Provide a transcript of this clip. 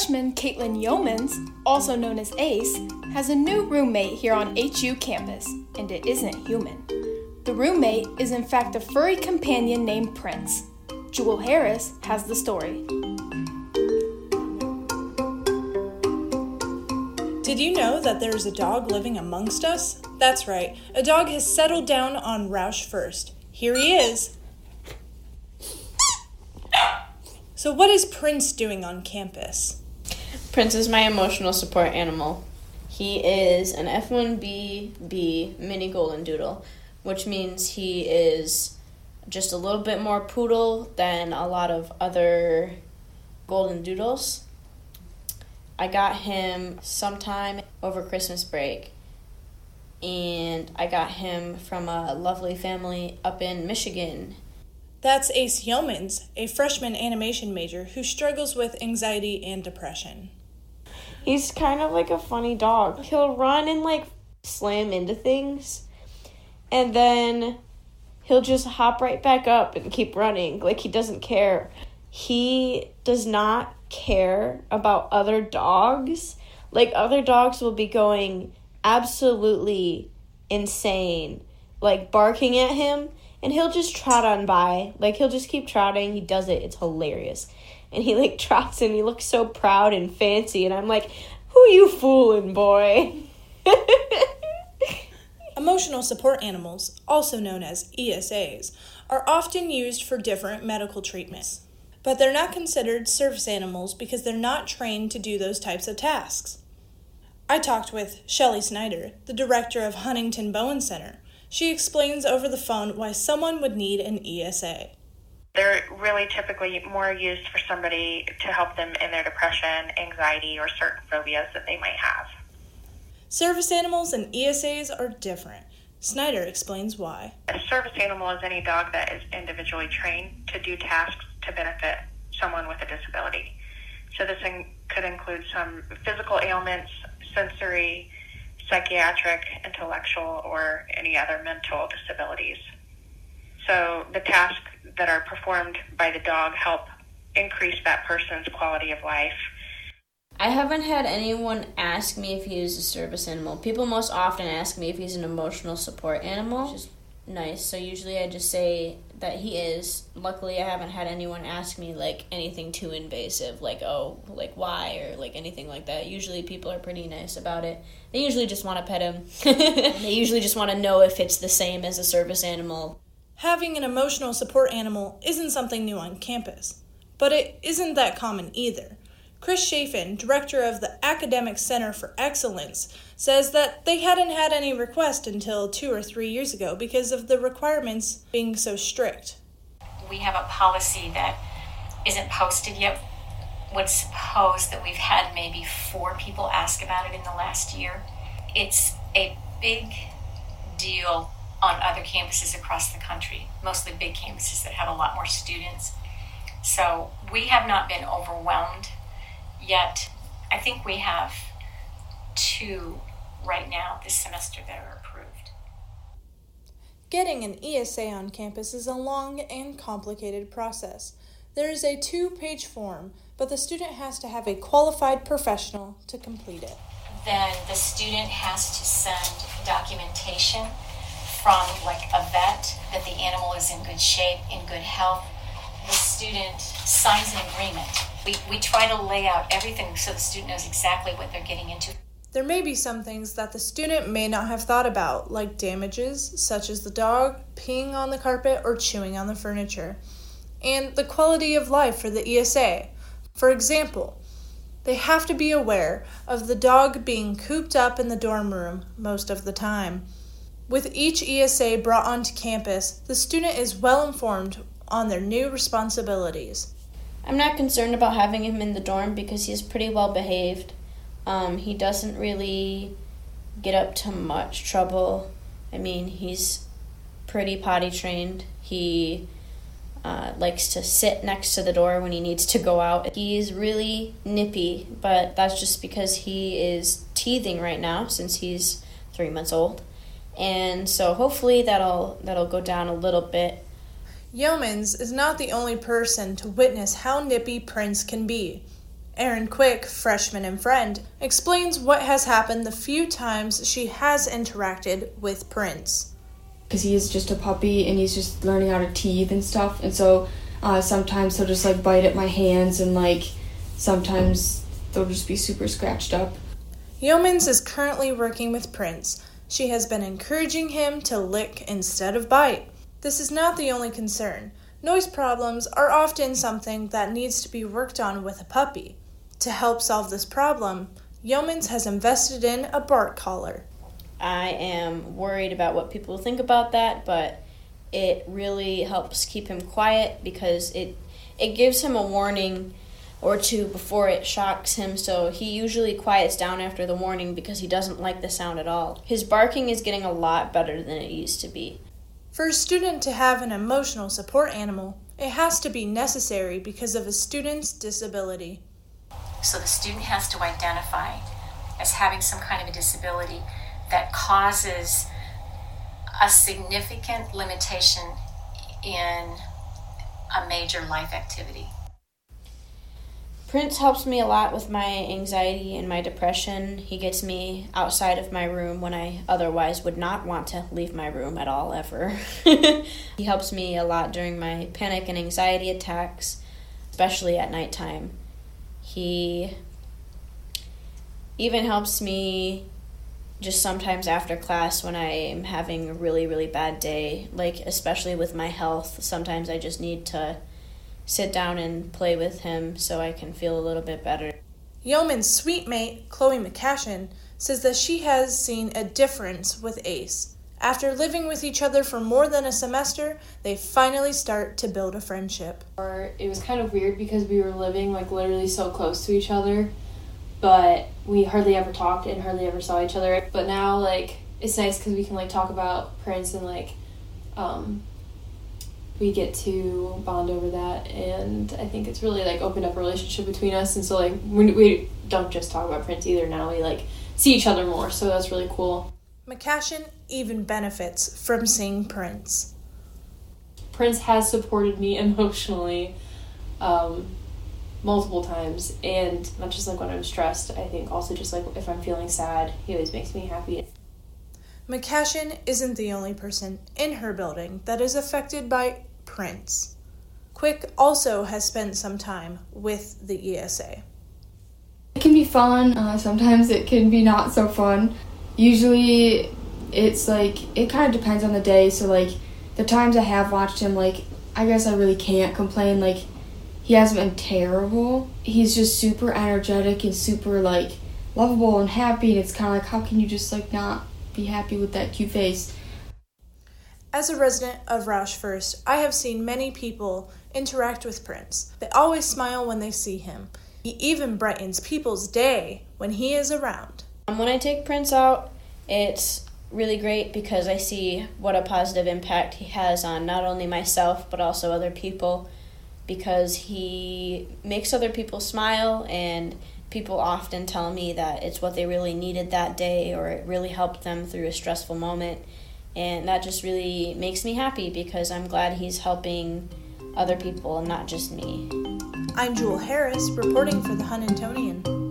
Freshman Caitlin Yeomans, also known as Ace, has a new roommate here on HU campus, and it isn't human. The roommate is in fact a furry companion named Prince. Jewel Harris has the story. Did you know that there's a dog living amongst us? That's right, a dog has settled down on Roush First. Here he is. So what is Prince doing on campus? Prince is my emotional support animal. He is an F1BB mini golden doodle, which means he is just a little bit more poodle than a lot of other golden doodles. I got him sometime over Christmas break, and I got him from a lovely family up in Michigan. That's Ace Yeomans, a freshman animation major who struggles with anxiety and depression. He's kind of like a funny dog. He'll run and slam into things, and then he'll just hop right back up and keep running like he doesn't care. He does not care about other dogs. Other dogs will be going absolutely insane, barking at him, and he'll just trot on by. He'll just keep trotting. He does it. It's hilarious. And he trots and he looks so proud and fancy, and I'm like, who you fooling, boy? Emotional support animals, also known as ESAs, are often used for different medical treatments. But they're not considered service animals because they're not trained to do those types of tasks. I talked with Shelley Snyder, the director of Huntington Bowen Center. She explains over the phone why someone would need an ESA. They're really typically more used for somebody to help them in their depression, anxiety, or certain phobias that they might have. Service animals and ESAs are different. Snyder explains why. A service animal is any dog that is individually trained to do tasks to benefit someone with a disability. So this could include some physical ailments, sensory, psychiatric, intellectual, or any other mental disabilities. So the tasks that are performed by the dog help increase that person's quality of life. I haven't had anyone ask me if he is a service animal. People most often ask me if he's an emotional support animal, which is nice. So usually I just say that he is. Luckily, I haven't had anyone ask me anything too invasive, why, or anything like that. Usually people are pretty nice about it. They usually just want to pet him. They usually just want to know if it's the same as a service animal. Having an emotional support animal isn't something new on campus, but it isn't that common either. Chris Chafin, director of the Academic Center for Excellence, says that they hadn't had any requests until 2 or 3 years ago because of the requirements being so strict. We have a policy that isn't posted yet. Would suppose that we've had maybe 4 people ask about it in the last year. It's a big deal on other campuses across the country, mostly big campuses that have a lot more students. So we have not been overwhelmed yet. I think we have 2 right now this semester that are approved. Getting an ESA on campus is a long and complicated process. There is a 2-page form, but the student has to have a qualified professional to complete it. Then the student has to send documentation from a vet that the animal is in good shape, in good health. The student signs an agreement. We try to lay out everything so the student knows exactly what they're getting into. There may be some things that the student may not have thought about, like damages, such as the dog peeing on the carpet or chewing on the furniture, and the quality of life for the ESA. For example, they have to be aware of the dog being cooped up in the dorm room most of the time. With each ESA brought onto campus, the student is well informed on their new responsibilities. I'm not concerned about having him in the dorm because he's pretty well behaved. He doesn't really get up to much trouble. He's pretty potty trained. He likes to sit next to the door when he needs to go out. He's really nippy, but that's just because he is teething right now since he's 3 months old. And so hopefully that'll go down a little bit. Yeomans is not the only person to witness how nippy Prince can be. Erin Quick, freshman and friend, explains what has happened the few times she has interacted with Prince. Because he is just a puppy and he's just learning how to teeth and stuff, and so sometimes he'll just like bite at my hands, and like sometimes they'll just be super scratched up. Yeomans is currently working with Prince. She has been encouraging him to lick instead of bite. This is not the only concern. Noise problems are often something that needs to be worked on with a puppy. To help solve this problem, Yeomans has invested in a bark collar. I am worried about what people think about that, but it really helps keep him quiet because it gives him a warning or two before it shocks him, so he usually quiets down after the warning because he doesn't like the sound at all. His barking is getting a lot better than it used to be. For a student to have an emotional support animal, it has to be necessary because of a student's disability. So the student has to identify as having some kind of a disability that causes a significant limitation in a major life activity. Prince helps me a lot with my anxiety and my depression. He gets me outside of my room when I otherwise would not want to leave my room at all, ever. He helps me a lot during my panic and anxiety attacks, especially at nighttime. He even helps me just sometimes after class when I am having a really, really bad day, like especially with my health. Sometimes I just need to sit down and play with him so I can feel a little bit better. Yeoman's sweet mate, Chloe McCashin, says that she has seen a difference with Ace. After living with each other for more than a semester, they finally start to build a friendship. It was kind of weird because we were living like literally so close to each other, but we hardly ever talked and hardly ever saw each other. But now like it's nice because we can like talk about Prince and like we get to bond over that, and I think it's really like opened up a relationship between us. And so like we don't just talk about Prince either. Now we like see each other more, so that's really cool. McCashin even benefits from seeing Prince. Prince has supported me emotionally multiple times, and not just like when I'm stressed. I think also just like if I'm feeling sad, he always makes me happy. McCashin isn't the only person in her building that is affected by Prince. Quick also has spent some time with the ESA. It can be fun. Sometimes it can be not so fun. Usually it's like, it kind of depends on the day. So like the times I have watched him, like I guess I really can't complain. Like he hasn't been terrible. He's just super energetic and super like lovable and happy. And it's kind of like, how can you just like not be happy with that cute face? As a resident of Roush First, I have seen many people interact with Prince. They always smile when they see him. He even brightens people's day when he is around. When I take Prince out, it's really great because I see what a positive impact he has on not only myself but also other people, because he makes other people smile, and people often tell me that it's what they really needed that day, or it really helped them through a stressful moment. And that just really makes me happy because I'm glad he's helping other people and not just me. I'm Jewel Harris, reporting for the Huntingtonian.